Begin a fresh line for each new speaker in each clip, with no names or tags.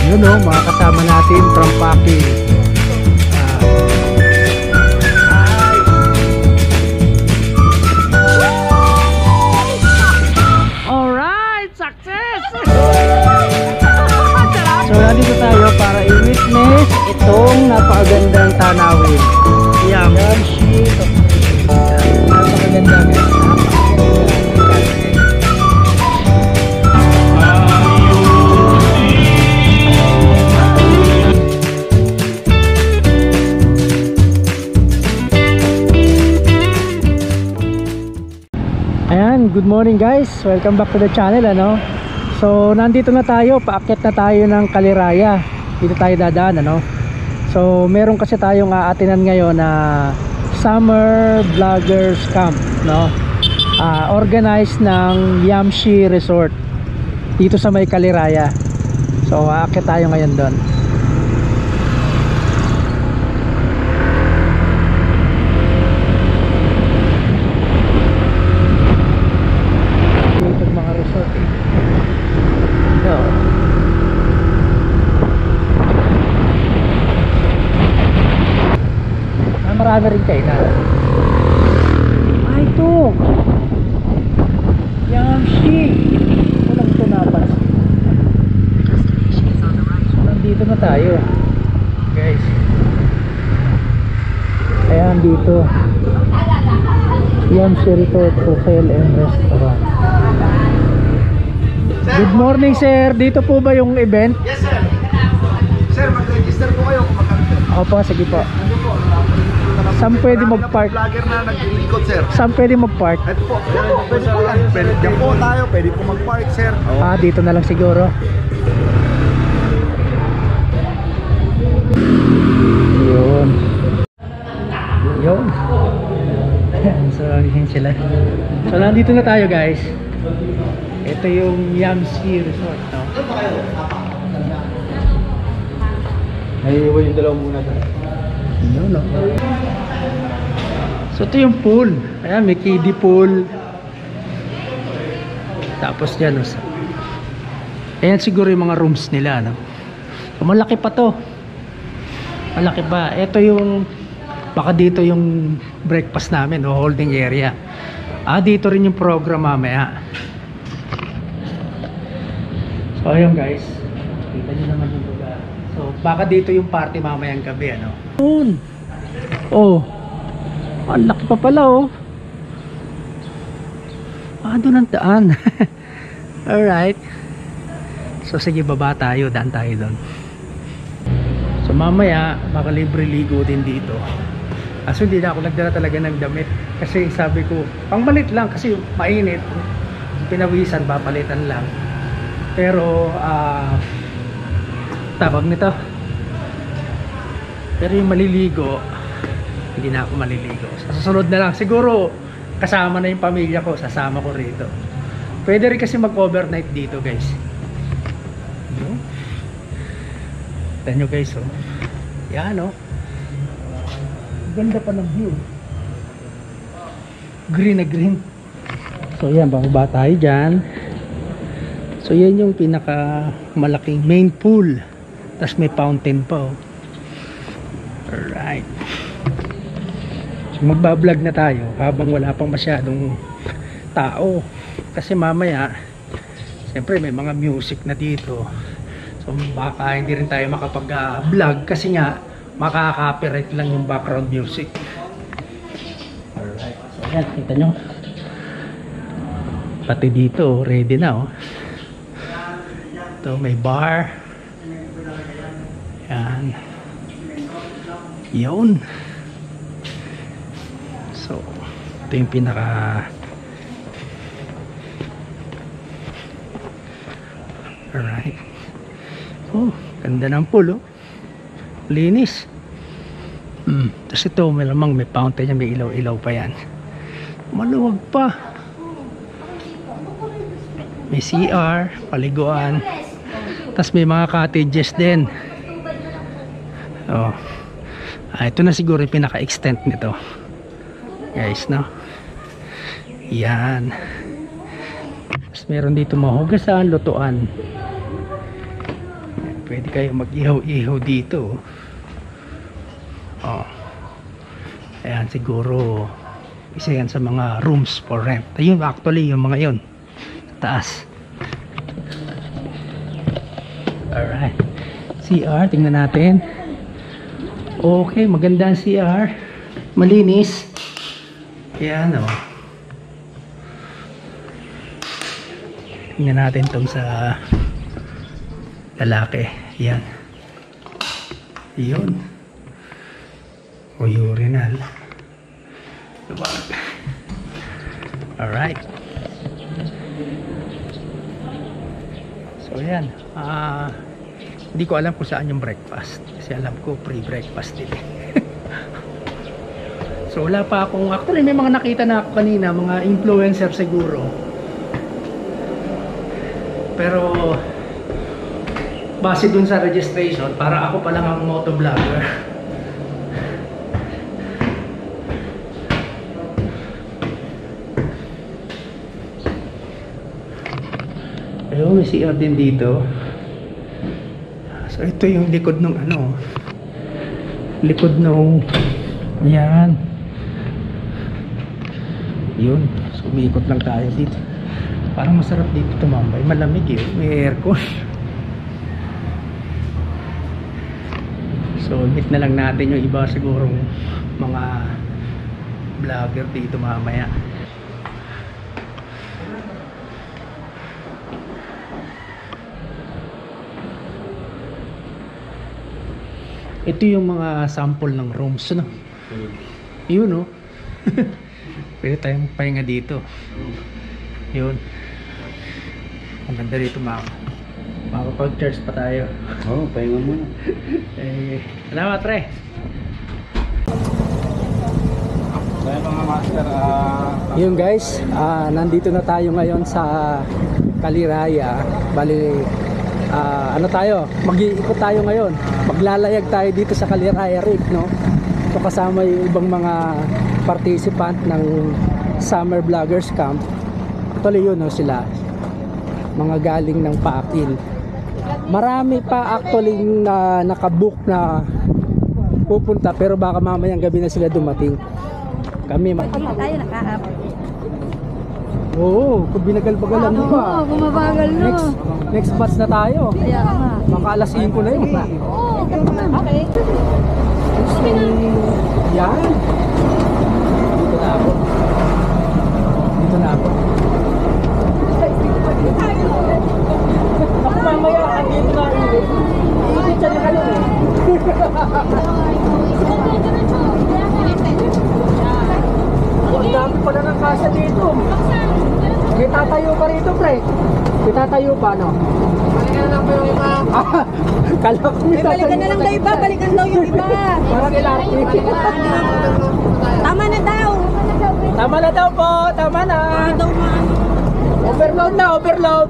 Yun o, mga kasama natin from Paki. Alright, success! So nandito tayo para i-witness itong napakagandang tanawin. Yamshi. Napakaganda guys. Ayan, good morning guys. Welcome back to the channel, ano. So nandito na tayo, paakyat na tayo ng Kaliraya. Dito tayo dadaan, ano. So meron kasi tayong aatinan ngayon na Summer Vloggers Camp, no. Organized ng Yamshi Resort dito sa may Kaliraya. So aakyat tayo ngayon doon. Marami rin kainan. Ay, ito Yamshi. Walang tunapas. So nandito na tayo guys. Ayan, dito Yamshi Resort Hotel and Restaurant. Good morning sir. Dito po ba yung event?
Yes sir. Sir, mag-register po kayo kung magkakita.
Opo, sige po. Saan pwede mag-park?
Vlogger na nag-iikot sir.
Saan pwede mag-park?
Ito po, pwede po yan. Pwede po tayo, pwede po mag-park sir.
Dito na lang siguro. Yun. Yun. So, yun sila. So, nandito na tayo guys. Ito yung Yamshi Resort, no?
Naiiwan yung dalawa muna sir.
No. So ito yung pool. Ayan, may kiddie pool. Tapos dyan, ayan siguro yung mga rooms nila, no? So, malaki pa to. Malaki pa. Ito yung, baka dito yung breakfast namin, o holding area. Dito rin yung program mamaya. So ayun guys, kita nyo naman yung lugar. So baka dito yung party mamayang gabi, ano? Oh, ang laki pa pala, oh. Doon ang daan. Alright. So sige, baba tayo, daan tayo doon. So mamaya makalibre ligo din dito. Kaso hindi na ako nagdala talaga ng damit, kasi sabi ko pangbalit lang kasi mainit, pinawisan, papalitan lang. Pero tawag nito, pero yung maliligo, hindi na ako maliligo. Sa susunod na lang, siguro kasama na yung pamilya ko, sasama ko rito. Pwede rin kasi mag-overnight dito guys. Tignan nyo guys, oh. Yan, oh. Ganda pa ng view. Green na green. So yan, bababa tayo dyan. So yan yung pinaka malaking main pool. Tapos may fountain pa, oh. Alright. So magbablog na tayo habang wala pang masyadong tao. Kasi mamaya, siyempre may mga music na dito. So baka hindi rin tayo makapag-vlog kasi nga makaka-copyright lang yung background music. Alright. So yan, kita nyo. Pati dito, ready na, oh. Ito, may bar. Yan. Yun. So ito yung pinaka alright. Oh, ganda ng pool, oh. Linis. Tapos ito, malamang may fountain, may ilaw-ilaw pa yan. Maluwag pa. May CR, paliguan. Tapos may mga cottages din. Oh. Ito na siguro yung pinaka-extent nito. Guys, no? Yan. Tapos meron dito mahugasan, lutuan. Pwede kayo mag-ihaw-ihaw dito. Oh. Ayan, siguro isa yan sa mga rooms for rent. Ayun, actually, yung mga yun. Taas. Alright. CR, tingnan natin. Okay, maganda ang CR. Malinis. Ayan, oh. Tingnan natin tong sa lalaki. Yan. Yun. O urinal. Luwag. Alright. So yan. Hindi ko alam kung saan yung breakfast. Kasi alam ko pre-breakfast din. So wala pa akong... Actually may mga nakita na ako kanina. Mga influencer siguro. Pero base dun sa registration, para ako pa lang ang motovlogger. Ayun, may CR din dito. So ito yung likod ng ano, likod nung ayan. Yun, so umiikot lang tayo dito. Parang masarap dito tumambay, malamig eh, may aircon. So meet na lang natin yung iba sigurong mga vlogger dito mamaya. Ito yung mga sample ng rooms, no? Yun, no? Pwede tayong pahinga dito. Yun. Ang ganda dito, makapag-charge pa tayo.
Oo, pahinga muna.
Salamat, pre.
Kaya mga master,
Yun guys, nandito na tayo ngayon sa Caliraya. Bali, ano tayo? Mag-iikot tayo ngayon. Maglalayag tayo dito sa Caliraya Reef, no? So kasama yung ibang mga participant ng Summer Vloggers Camp. Actually yun, no, sila. Mga galing ng Paakil. Marami pa actually na nakabook na pupunta, pero baka mamayang gabi na sila dumating. Kami
tayo nakaap.
Oo, kung binagal-bagalan mo pa.
Bumabagal no.
Next batch na tayo.
Kaya nga.
Baka alas 5 na yun.
Oo, okay.
Yan. Dito na ako. Dito na ako. Ako mamaya, andito na ulit. Iikot siya na kayo eh. Ang dami pala ng kasa dito. May tatayo pa rito, pre. May tatayo pa, no? Balikan na lang po yung iba. Kala ko may tatayo.
Balikan na lang daw iba, balikan daw yung iba.
Parang ilaki.
Tama na daw.
Tama na daw po, tama na.
Daw maano.
Overload na, overload.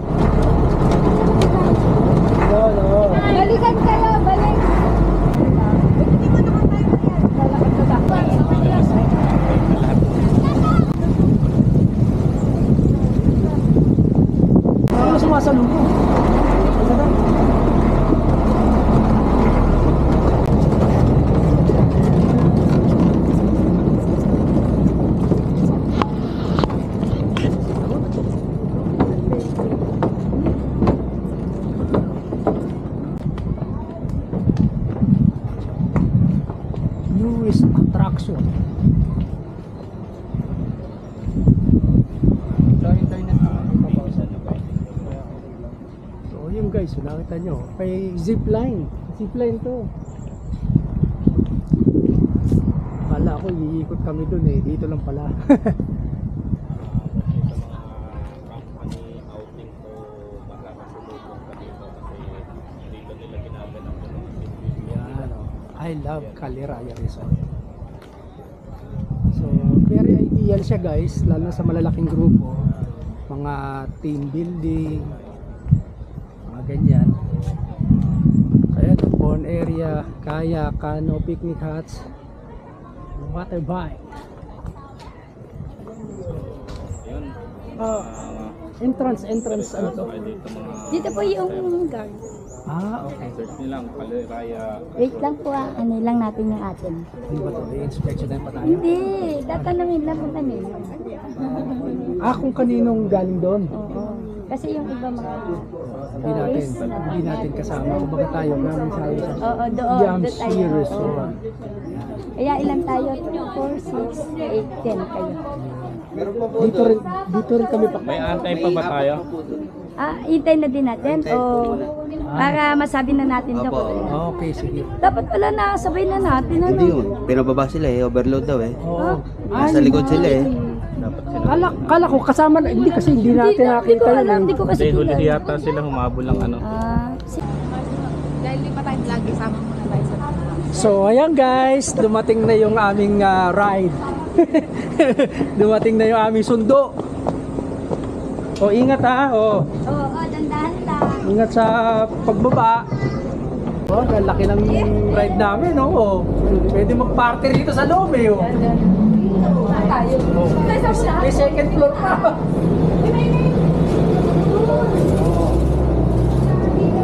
No.
Balikan kayo, balik. Hindi mo naman tayo yan.
Ano sumasalubong? Newest attraction. So yun guys, nakita nyo, may zipline to. Kala ko iikot kami dun eh, dito lang pala. Yan, oh. I love Caliraya Resort. So very ideal siya guys, lalo sa malalaking grupo, mga team building, mga ganyan. Kaya pond area, kaya kano, picnic huts, water bike. Entrance ano to?
Dito po yung guard.
Okay.
Search nyo lang, Kaliraya.
Wait lang po ano lang natin yung atin.
Hindi ba ito? I-inspection din pa tayo?
Hindi, tatanungin lang kung kanino.
Kung kaninong galing doon.
Oo. Kasi yung iba mga
Hindi natin kasama. Kumbaga tayo, galing tayo sa
Oo, doon.
Yamsi
tayo.
Resort.
Kaya ilan tayo? 2, 4, 6, 8, 10 kayo.
Dito rin kami pa.
May antay pa ba tayo?
Hintay na din natin o para masabi na natin daw.
Okay, sige.
Dapat pala nasabay na natin ano.
Hindi yun. Pinababa sila eh. Overload daw eh.
Oo.
Nasa likod sila eh.
Dapat sila.
Kala ko kasama na. Hindi kasi hindi natin
Hindi
nakita
ko
yun.
alam, hindi ko kasi
Hindi, huli
kilala.
yata sila humabol lang ano.
Dahil di pa tayo lagi, sama muna tayo sa
So ayan guys, dumating na yung aming ride. Dumating na yung aming sundo. O ingat ha.
Oo, dandahan lang.
Ingat sa pagbaba. Ang laki ng ride namin, oh. Pwede mag-party rito sa loob eh, oh.
Tayo.
May second floor pa.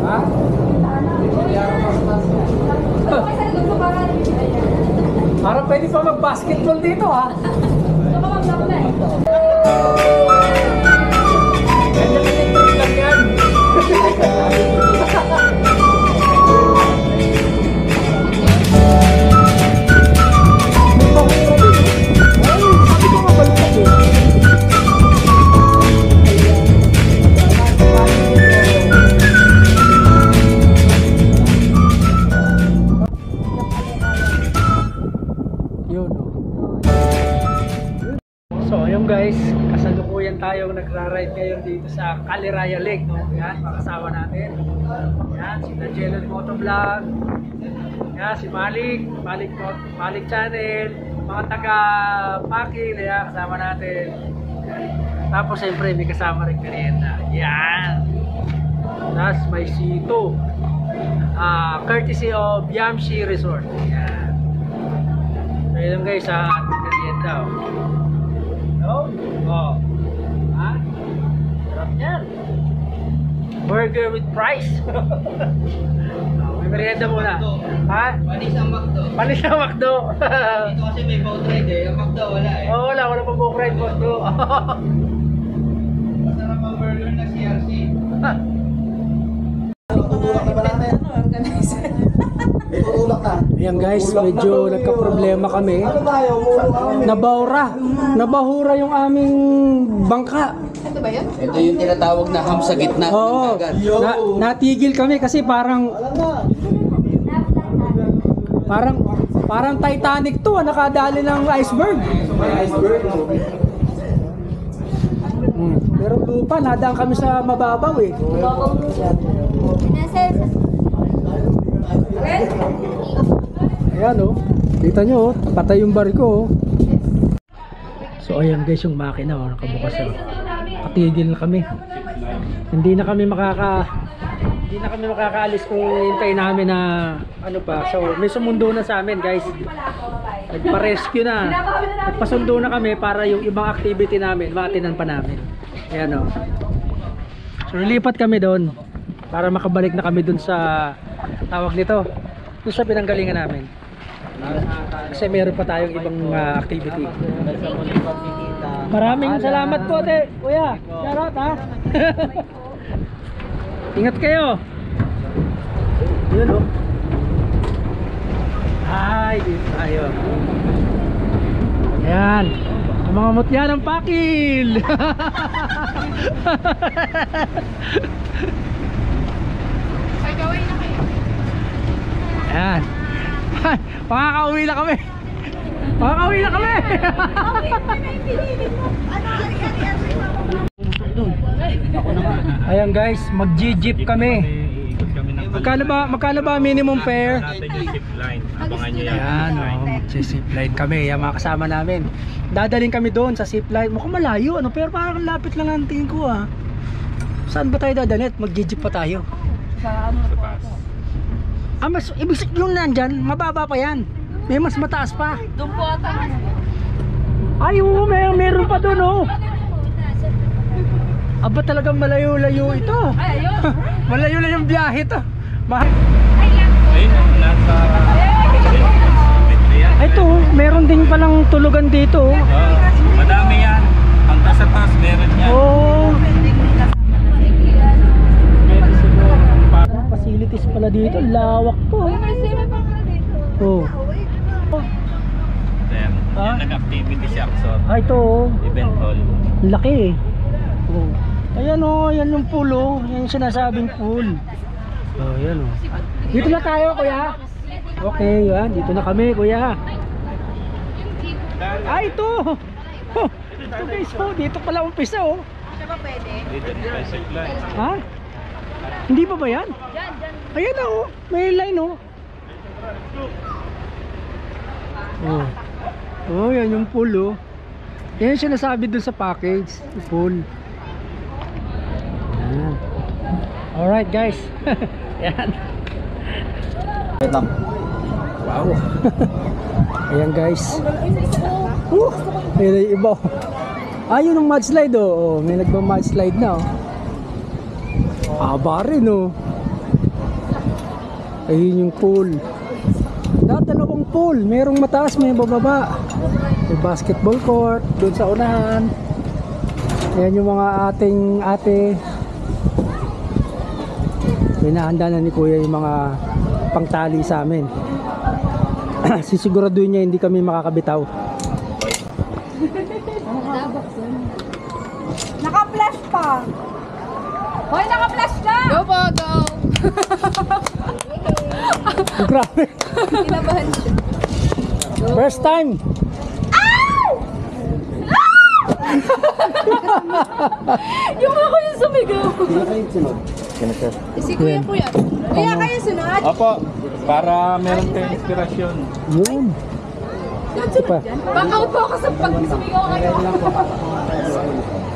Ha? Parang pwede pa mag-basketball dito, ha? Ganyan lang yan. Yun, oh. So ayun guys, kasalukuyan tayong nagra-ride ngayon dito sa Kaliraya Lake, no? Yan, makasama natin. Yan, si Najelon Motovlog. Yan, si Malik Channel, mga taga Pakil, yan, kasama natin. Tapos siyempre may kasama rin merienda. Yan. Tapos may sito. Courtesy of Yamsi Resort. Yan. So yun guys, sa ating merienda. Oh. Ha? Sarap yan. Burger with fries. May merienda muna. Ha?
Panis ang McDo.
Panis ang McDo.
Dito kasi may boat ride eh. Ang McDo wala eh.
Oh, wala pa book ride McDo.
Masarap ang burger na CRC.
Ayan guys, medyo nagka-problema kami. Nabahura yung aming bangka.
Ito yung tinatawag na ham sa gitna.
Oo. Natigil kami kasi parang Titanic to, nakadali ng iceberg. Pero lupa, nadaan kami sa mababaw eh. Ayan oh, kita nyo oh, patay yung barko oh. So ayan guys yung makina oh, nakabukas oh. Katigil na kami. Hindi na kami makakaalis kung hintayin namin na ano pa. So may sumundo na sa amin guys. Nagpa-rescue na. Nagpasundo na kami para yung ibang activity namin maatinan pa namin. Ayan oh. So lilipat kami doon para makabalik na kami doon sa tawag nito, doon sa pinanggalingan namin. Kasi meron pa tayong ibang activity. Maraming salamat po ate, kuya. Shoutout ha. Ingat kayo. Yun oh. Ay, dito tayo. Ayan. Ang mga mutya ng Pakil. Ayan. Makakauwi na kami. Ayan guys, mag-jeep kami. Magkano ba minimum fare?
Natin yung zip line. Abangan nyo yan.
Ayan, mag-zip line kami. Yan mga kasama namin. Dadaling kami doon sa zip line. Mukhang malayo ano, pero parang lapit lang ang tingin ko ah. Saan ba tayo dadalhin? Mag-jeep pa tayo.
Sa taas.
Mas ibig sabihin yung nandyan, mababa pa yan. May mas mataas pa.
Doon po ata.
Ay, oo, meron pa doon, oh. Aba talagang malayo-layo ito.
Ay, ayun.
Malayo-layo yung biyahe ito. Mahal.
Ayun, nasa...
Ay, ito, meron din palang tulugan dito.
Madami yan. Hanggang sa taas, meron yan.
Oh. Facilities pala dito, lawak po. Oh.
Then,
Ah?
yung nag-activity siya. So,
Ah, ito oh.
event hall.
Laki eh. Oh. Ayan oh, yan yung pool oh. Yan yung sinasabing pool. Oh, yan oh. Dito na tayo, kuya. Okay, yan. Dito na kami, kuya. Ah, ito. Oh, ito guys, oh. Dito pala umpisa oh.
Dito yung basic line.
Ha? Hindi pa ba yan? Ayan na oh. May line oh. Oh. Oh, yan yung pool oh. Yan yung sinasabi dun sa package, yung pool. Yan. Alright guys. Yan.
Wait lang.
Wow. Ayan guys. Ayan yung iba oh. Ah, yun ang mudslide oh. Oh, may nagba-mudslide na oh. Haba rin oh. Ayun yung pool. Dalawang pool, merong mataas, may bababa. May basketball court doon sa unahan. Ayan yung mga ating ate. Pinahanda na ni kuya yung mga pangtali sa amin. Sisiguraduhin niya hindi kami makakabitaw.
Naka-flash pa. Hoy, naka-flash ka! Go po, go!
Grabe.
Kinabahan siya.
First time.
Yung ako yung sumigaw. Si
Kuya
po yan. Kuya, kayo sunod.
Opo, para meron kayong inspirasyon.
Yun. Ito pa.
Baka po ako sa pag sumigaw kayo.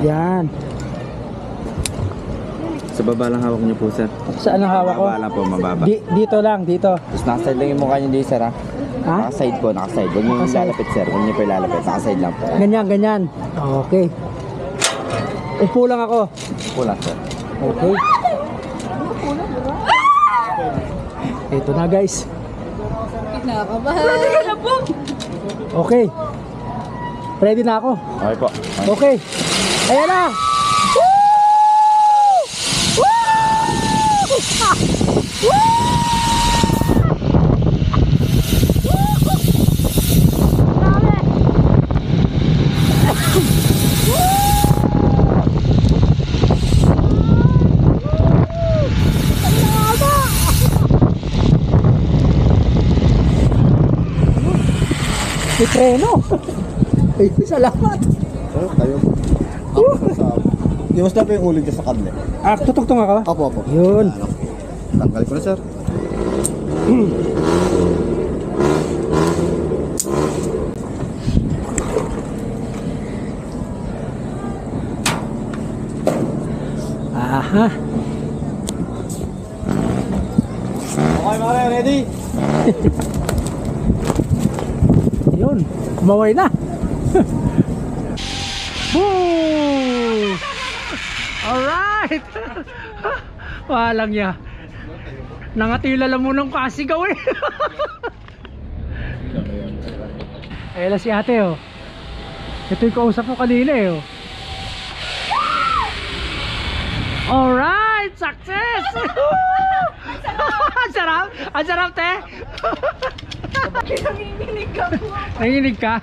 Yan.
Sa baba lang hawak niyo po, sir.
Saan ang hawak ko?
Mababa lang po, mababa.
Dito lang, dito.
Tapos nakaside lang yung mukha niyo dito, sir, ha?
Ha?
Nakaside po, nakaside. Huwag niyo yung
Nakaside.
lalapit, sir. Huwag niyo pa ilalapit. Nakaside lang po.
Ganyan, ganyan. Okay. Upo lang ako.
Po lang, sir.
Okay. Ito na guys.
Kinakabahan. Ready ka na po.
Okay. Ready na ako.
Okay po.
Okay. Ayan na. May treno. Ay, salamat.
Sir, tayo. Iwas na po yung ulit sa kable.
Ah, tutugtong ako?
Opo, opo.
Yun.
Tanggal ko na, sir.
Aha.
Okay, mare, ready?
Yun. Kumaway na. Boom! Alright! Walang ya. Nangatila lang munang kasigaw eh. Ayun si ate oh. Ito yung kausap ko kanina eh oh. Alright! Success! Ang sarap! Ang sarap te!
Nanginginig ka po.
Nanginig ka?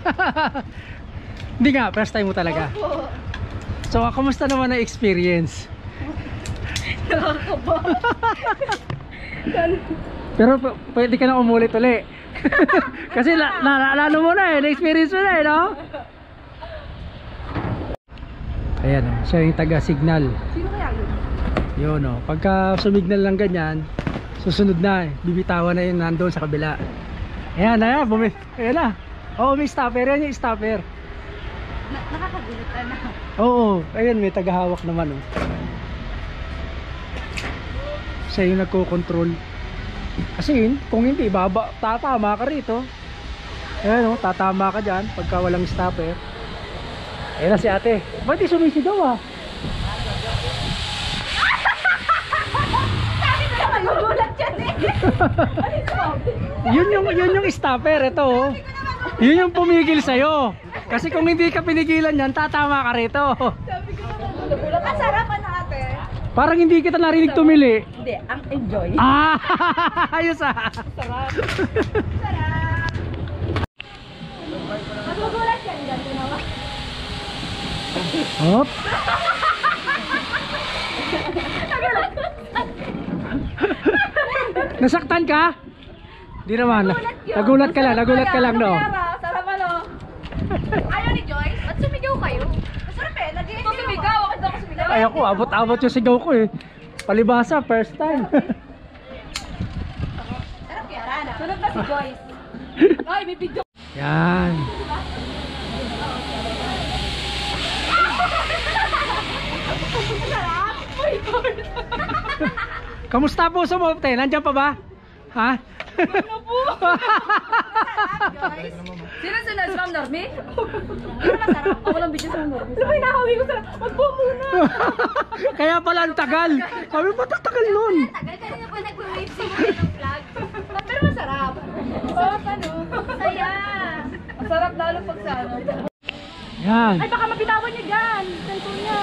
Hindi nga, first time mo talaga. So, kamusta naman ang experience? Pero pwede ka na umulit uli. Kasi naalala mo na eh, na-experience mo na eh, no? Ayan oh, siya yung taga-signal.
Sino kaya yun?
Yun oh, pagka sumignal lang ganyan, susunod na eh, bibitawan na yun nandoon sa kabila. Ayan, ayan, ayan na. Oo, may stopper, yan yung stopper.
Nakakagulat na.
Oo, ayun, may tagahawak naman oh. Siya yung nagko-control. Kasi yun, kung hindi, tatama ka rito. Ayan oh, tatama ka dyan pagka walang stopper. Ayan na si ate. Ba't di sumisigaw ah?
Sabi ko naman, magulat yan.
Yun yung stopper, ito oh. Yun yung pumigil sa'yo. Kasi kung hindi ka pinigilan yan, tatama ka rito.
Ang sarap ano ate?
Parang hindi kita narinig tumili.
Hindi, ang enjoy.
Ah, ayos ah.
Sarap. Magugulat yan dyan, tinawa.
Hop. Nasaktan ka? Di naman. Nagulat ka lang no.
Sarap ano? Ayaw ni Joyce? Ba't sumigaw kayo? Masarap eh, nag-i-enjoy ako. Sumigaw, bakit ako sumigaw?
Ay ako, abot-abot yung sigaw ko eh. Palibasa, first time.
Sarap kaya, Rana. Sunod na si Joyce. Ay, may video.
Yan.
Sarap! My God!
Kamusta po sa mo, te? Nandiyan pa ba? Ha?
Ano po? Joyce? Sino sunod? Si Ma'am Normy? Ano masarap? Ako lang video sa Ma'am Normy. Ano ba yung nakawi ko sarap? Wag po muna!
Kaya pala ang tagal. Sabi mo, tagal nun.
Tagal ka rin po nag-wave siguro ng vlog. Pero masarap. Sarap ano? Saya. Masarap lalo pag sa ano.
Yan.
Ay, baka mabitawan niya dyan. Sento niya.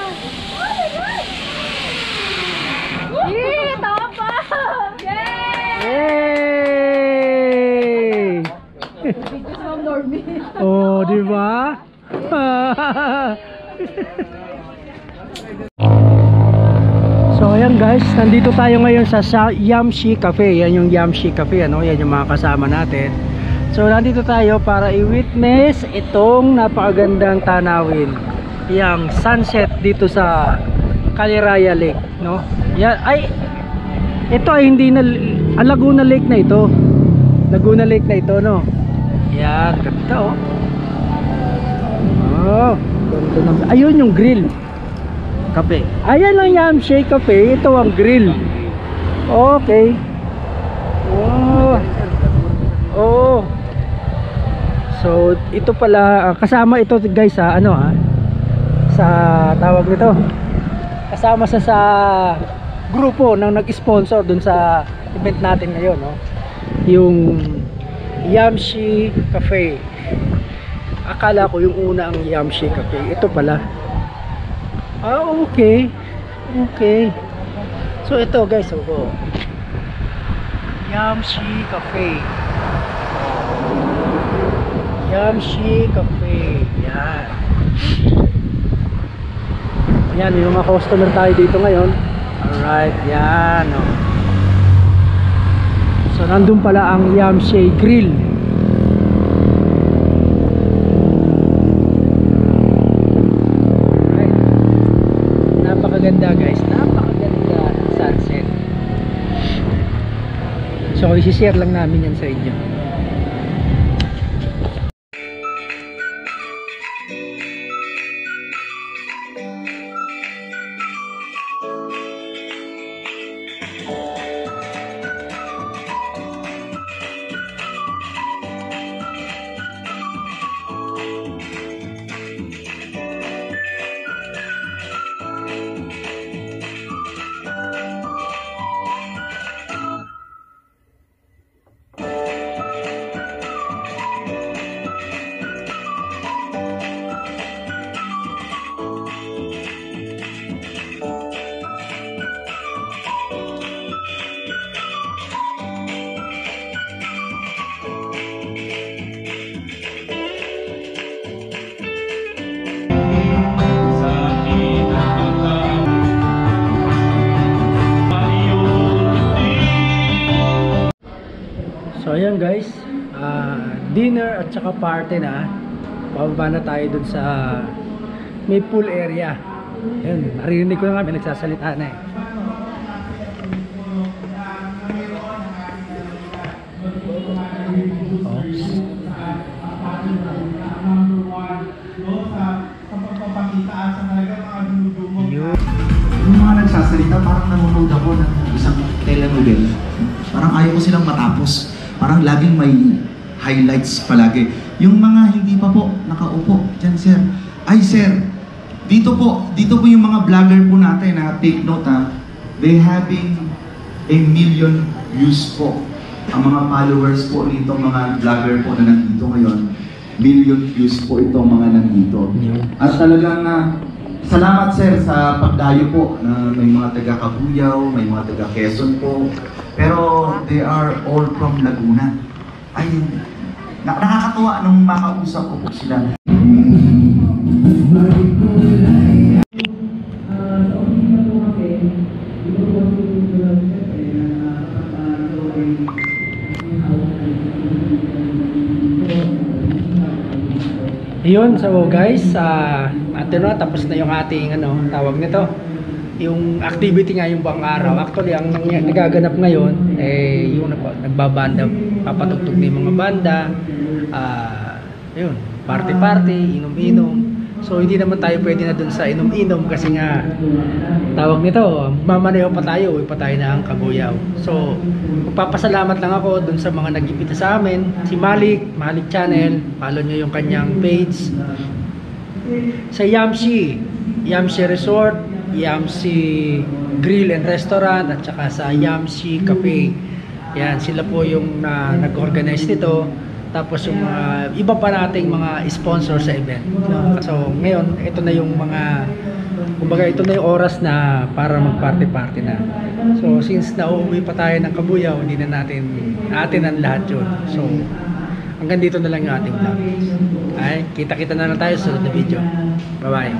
Oh my God! Yee! Tawa pa! Yay!
Yay!
Video sa Ma'am Normy.
Oh, di ba? So ayan guys, nandito tayo ngayon sa Yamshi Cafe. Yan yung Yamshi Cafe, ano? Yan yung mga kasama natin. So nandito tayo para i-witness itong napakagandang tanawin, yung sunset dito sa Caliraya Lake, no? Yan ay ito ay hindi na Laguna Lake na ito. Laguna Lake na ito, no? Yan, ganda oh. Oh, ganda ng... Ayun yung grill. Kape. Ayan lang Yamshi Cafe, ito ang grill. Okay. Oh. Oh. So ito pala kasama ito guys sa ano ha, sa tawag nito, kasama sa grupo nang nag-sponsor dun sa event natin ngayon, no? Yung Yamshi Cafe. Akala ko yung una ang Yamshi Cafe, ito pala. Ah, okay. Okay. So ito guys, oh. Yamshi Cafe. Yamshi Cafe. Yan. Yan, yung mga customer tayo dito ngayon. Alright, yan. Oh. So nandun pala ang Yamshi Grill. Alright. Napakaganda guys. Napakaganda sunset. So isi-share lang namin yan sa inyo. So ayan guys, dinner at saka party na. Bababa na tayo dun sa may pool area. Ayan, narinig ko na nga, may nagsasalita na eh. Oops.
Yung mga nagsasalita, parang nanonood ako ng isang telenovela. Parang ayaw ko silang matapos. Parang laging may highlights palagi. Yung mga hindi pa po nakaupo dyan, sir. Ay, sir, dito po yung mga vlogger po natin, na take note ha. They having 1 million views po. Ang mga followers po nito, mga vlogger po na nandito ngayon, million views po itong mga nandito. At talagang salamat sir sa pagdayo po na may mga taga Kabuyaw, may mga taga Quezon po. Pero they are all from Laguna. Ay, nakakatuwa nung makausap ko po sila.
Yun, so guys, tapos na yung ating tawag nito, yung activity nga yung buong araw. Actually, ang nagaganap ngayon yung nagbabanda, papatugtog na yung mga banda, yun, party-party, inom-inom. So hindi naman tayo pwede na dun sa inom-inom kasi nga tawag nito, mamaneho pa tayo, uwi pa tayo ng Kabuyaw. So magpapasalamat lang ako dun sa mga nag-imbita sa amin, si Malik Channel, follow nyo yung kanyang page. Sa Yamsi Resort, Yamsi Grill and Restaurant, at saka sa Yamsi Cafe. Yan, sila po yung nag-organize nito. Tapos yung iba pa nating mga sponsor sa event. So ngayon, ito na yung kumbaga ito na yung oras na para mag-party-party na. So since nauwi pa tayo ng Kabuyaw, hindi na natin ang lahat yun. So hanggang dito na lang yung ating vlog. Ay, kita-kita na lang tayo sa susunod na video. Bye-bye.